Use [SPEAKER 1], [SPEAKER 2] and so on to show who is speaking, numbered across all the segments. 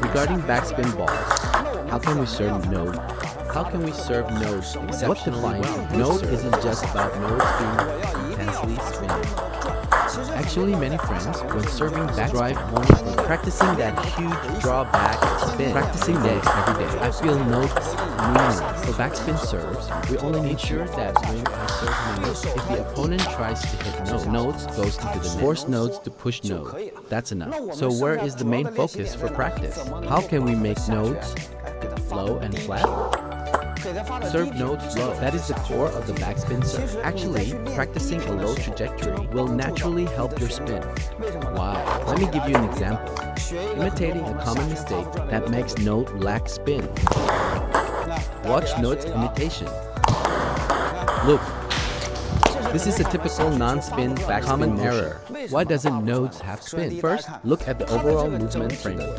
[SPEAKER 1] Regarding backspin balls, how can we serve node? How can we serve nodes exceptionally well? Node isn't just about nodes being intensely spinning. Actually, many friends, when serving back drive home for practicing that huge drawback spin, practicing nodes every day, I feel nodes meaningless. For backspin serves, we only need sure that when I serve nodes, if the opponent tries to hit nodes goes into the net. Force nodes to push node. That's enough. So where is the main focus for practice? How can we make nodes low and flat? Serve nodes low. That is the core of the backspin serve. Actually, practicing a low trajectory will naturally help your spin. Wow. Let me give you an example. Imitating a common mistake that makes node lack spin. Watch node's imitation. Look. This is a typical non-spin back common error. Why doesn't nodes have spin? First, look at the overall movement framework.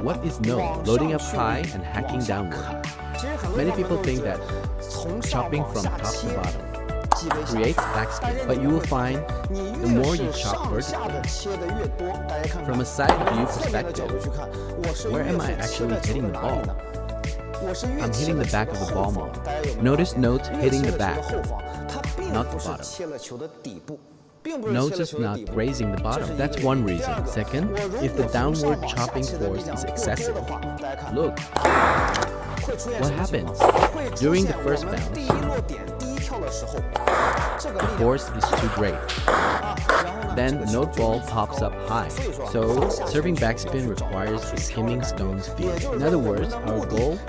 [SPEAKER 1] What is node? Loading up high and hacking downward. Many people think that chopping from top to bottom creates backspin, but you will find the more you chop vertically. From a side view perspective, where am I actually hitting the ball? I'm hitting the back of the ball more. Notice nodes hitting the back, not the bottom. Nodes is not grazing the bottom. That's one reason. Second, if the downward chopping force is excessive. Look. What happens? During the first bounce, the force is too great. Then node ball pops up high. So serving backspin requires a skimming stone's feel. In other words, our goal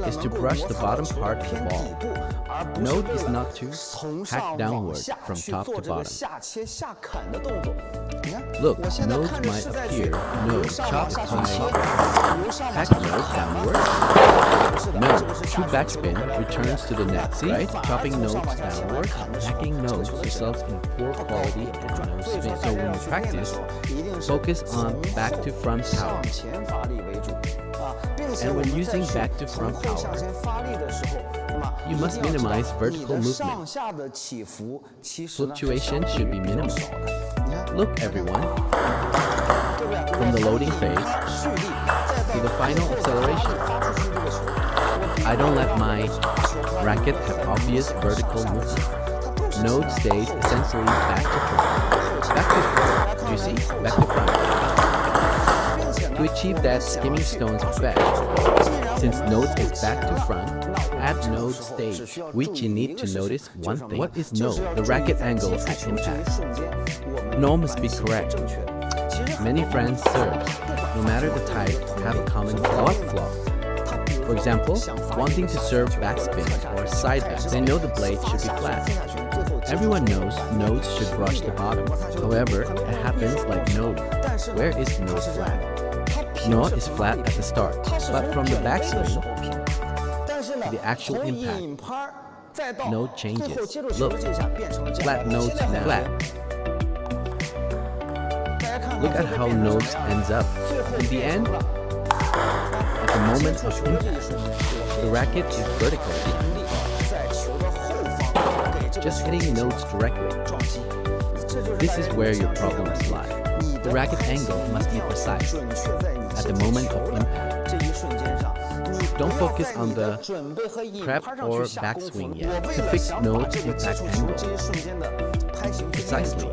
[SPEAKER 1] is to brush the bottom part of the ball. Node is not to hack downward from top to bottom. Look, nodes might appear. Node chop high, hack node downward. Node, true backspin returns to the net. See? Right? Chopping nodes downward, hacking nodes results in poor quality and no spin. So when you practice, focus on back to front power. And when using back to front power, you must minimize vertical movement. Fluctuation should be minimal. Look everyone, from the loading phase to the final acceleration. I don't let my racket have obvious vertical movement. Node stays essentially back to front. Back to front. You see? Back to front. To achieve that skimming stone's effect, since node is back to front, at node stage, which you need to notice one thing. What is node? The racket angle at impact. Node must be correct. Many friends serves, no matter the type, have a common flaw. What flaw? For example, wanting to serve backspin or side back, they know the blade should be flat. Everyone knows nodes should brush the bottom. However, it happens like node. Where is node flat? Node is flat at the start, but from the backswing to the actual impact, node changes. Look, flat nodes now. Flat. Look at how nodes ends up. In the end, at the moment of impact, the racket is vertical. Just hitting nodes directly. This is where your problems lie. The racket angle must be precise at the moment of impact. Don't focus on the prep or backswing yet to fix node's impact angle. Precisely.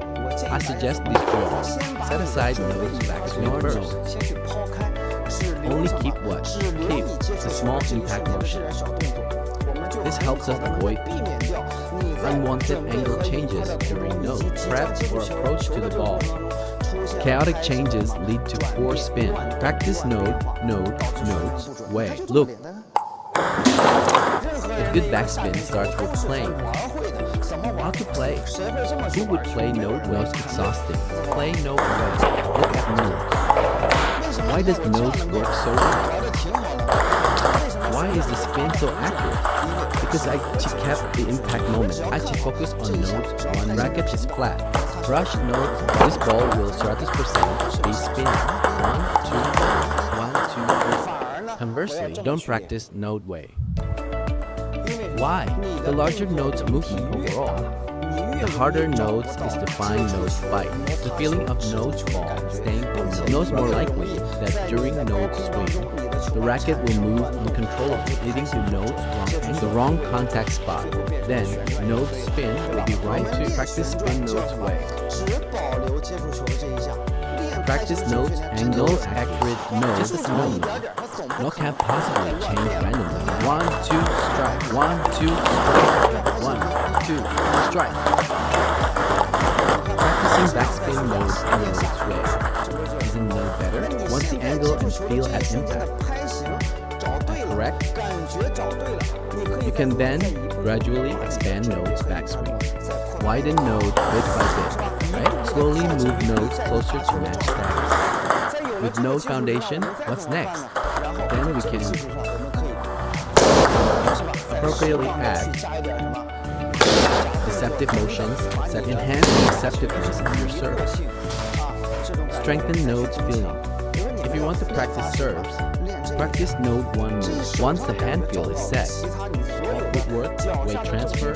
[SPEAKER 1] I suggest these drills. Set aside node's backswing first. Only keep what? Keep the small impact motion. This helps us avoid unwanted angle changes during node, prep, or approach to the ball. Chaotic changes lead to poor spin. Practice nodes way. Look. A good backspin starts with playing. How to play? Who would play node most exhausting? Play node way. Look at nodes. Why does nodes work so well? Why is the spin so accurate? Because I kept the impact moment. I focus on nodes when racket is flat. Brush nodes. This ball will 100% be spinning. 1, 2, 1, 2, 3. Conversely, don't practice node way. Why? The larger node's movement overall. The harder notes is to find notes bite. The feeling of notes fall, staying on notes more likely that during note swing, the racket will move uncontrollably, leading to notes in the wrong contact spot. Then, note spin will be right to practice spin notes way. Practice notes, angles, accurate notes. Note can't possibly change randomly. 1, 2, strike. 1, 2, strike. 1, 2, strike. Practicing backspin notes in the notes way. Isn't no better once the angle and feel have impact. Correct? You can then gradually expand notes backswing. Widen note bit by bit, right? Slowly move notes closer to match status. With note foundation, what's next? Then we can appropriately add deceptive motions that enhance the receptiveness of your serve. Strengthen notes feeling. If you want to practice serves, practice note 1 move. Once the hand feel is set, footwork, weight transfer,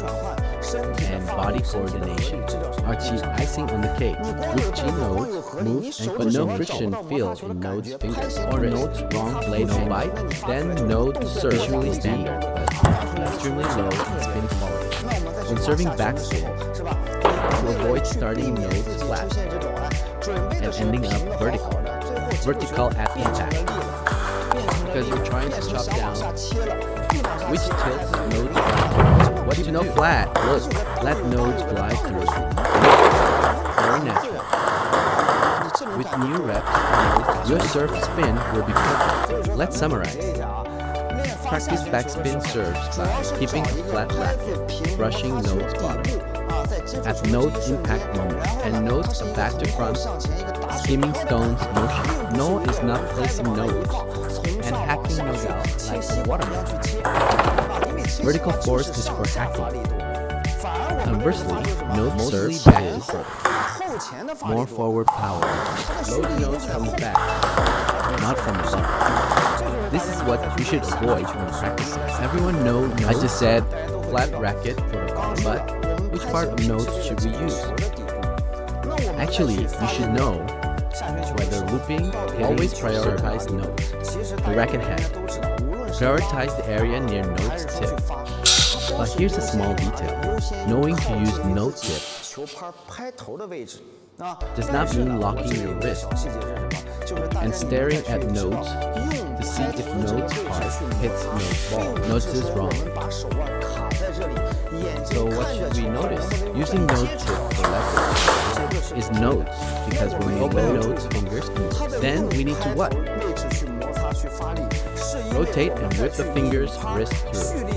[SPEAKER 1] and body coordination are chief icing on the cake. With chi notes, moves, but no friction feel in notes fingers or notes wrong blade no bite, then note serve usually standard, but extremely low in spin quality. When serving backspin, to avoid starting notes flat and ending up vertical at impact, because you're trying to chop down, which tilts notes right. What do you know flat? Look, let notes glide through. More natural. With new reps, your serve spin will be perfect. Let's summarize. Practice backspin serves by keeping a flat racket, brushing notes bottom at note impact moment, and notes back to front, skimming stones motion. No is not placing notes and hacking notes out like a watermelon. Vertical force is for hacking. Conversely, note serve is more forward power. Load notes from the back, not from the front. This is what you should avoid when practicing. Everyone knows I just said flat racket for the bottom, but which part of notes should we use? Actually, you should know whether looping, always prioritize notes. The racket head. Prioritize the area near note's tip. But here's a small detail. Knowing to use note tip does not mean locking your wrist and staring at notes to see if notes part hits note ball. Notes is wrong. So what should we notice? Using note tip for leverage is notes, because when we open notes fingers move. Then we need to what? Rotate and whip the fingers wrist through.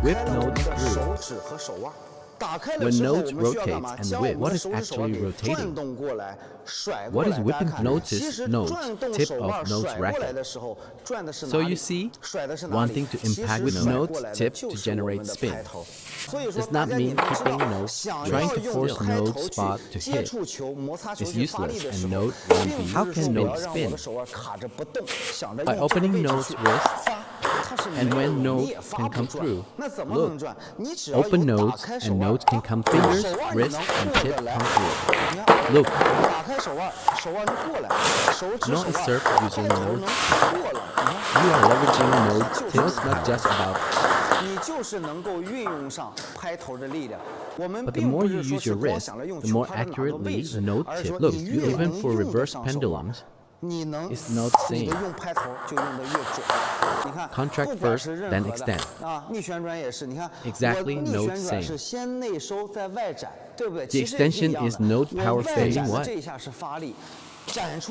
[SPEAKER 1] Whip notes through. When notes rotates and whip, what is actually rotating? What is whipping? Notes is notes, tip of notes racket. So you see, wanting to impact with notes tip to generate spin does not mean keeping notes. Trying to force note spot to hit is useless and note won't be. How can note spin? By opening notes wrist, and when note can come through. Look, open notes and notes can come fingers, wrist, and tip come through. Look, note is served using notes. You are leveraging notes. It's not just about. But the more you use your wrist, the more accurately the note tip looks. Even for reverse pendulums, it's note same. Contract first, then extend. Exactly, note same. The extension is note power fading what?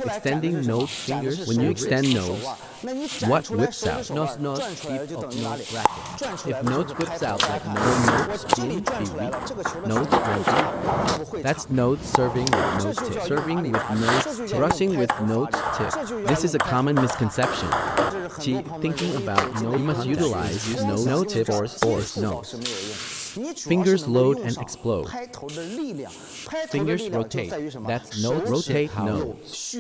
[SPEAKER 1] Extending note fingers. When you extend notes, what whips out? Notes, tip of note racket. If notes whips out like notes spin, be weak. Notes rotate. That's notes serving with note tip. Serving with notes tip. Brushing with notes tip. This is a common misconception. Thinking about note, you must utilize note tip force notes. Fingers load and explode. Fingers rotate. That's note rotate notes.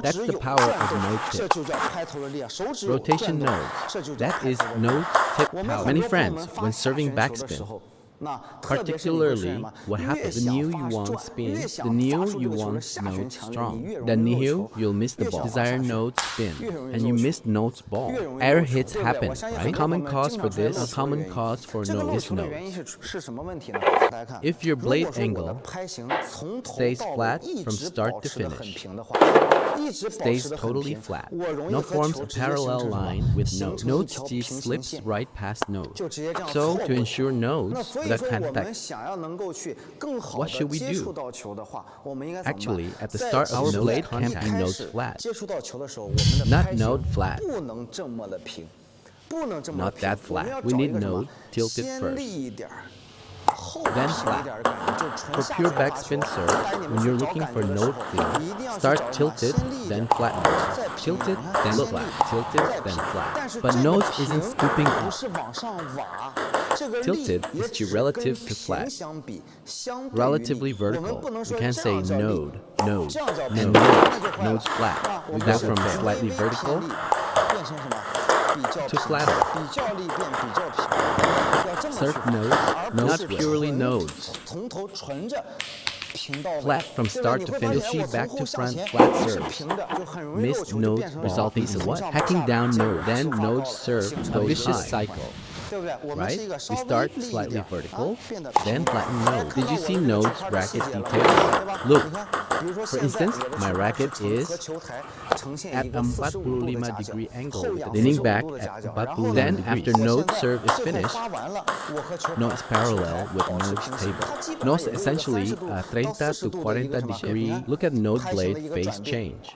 [SPEAKER 1] That's the power of note tip. Rotation notes. That is note tip power. Many friends, when serving backspin, Particularly, what happens the new you want spin, the new you want note strong. The new you'll miss the ball. Desired note spin, and you missed note's ball. Error hits happen, right? Common cause for this, a common cause for note is notes. If your blade angle stays flat from start to finish, stays totally flat, no forms a parallel line with note. Note's G slips right past note. So, to ensure notes without contact, what should we do? Actually, at the start of our blade can't be note flat. Not note flat. Not that flat. We need note tilted first. Then flat. For pure backspin serve, when you're looking for note feel, start tilted, then flat note. Tilted, then flat. Tilted, then flat. But note isn't scooping up. Tilted is to relative to flat. Relatively vertical, we can say node, node, and node, node's flat. We go from slightly vertical to flatter. Serve nodes, not purely nodes. Flat from start to finish. See back to front flat serves. Missed nodes resulting in what? Hacking down node, then nodes serve a vicious cycle. Right? We start slightly vertical, then flatten node. Did you see node's racket detail? Look, for instance, my racket is at 45-degree angle, leaning back at 45 Then, after node serve is finished, node is parallel with node's table. Node is essentially 30 to 40 degree. Look at node blade phase change.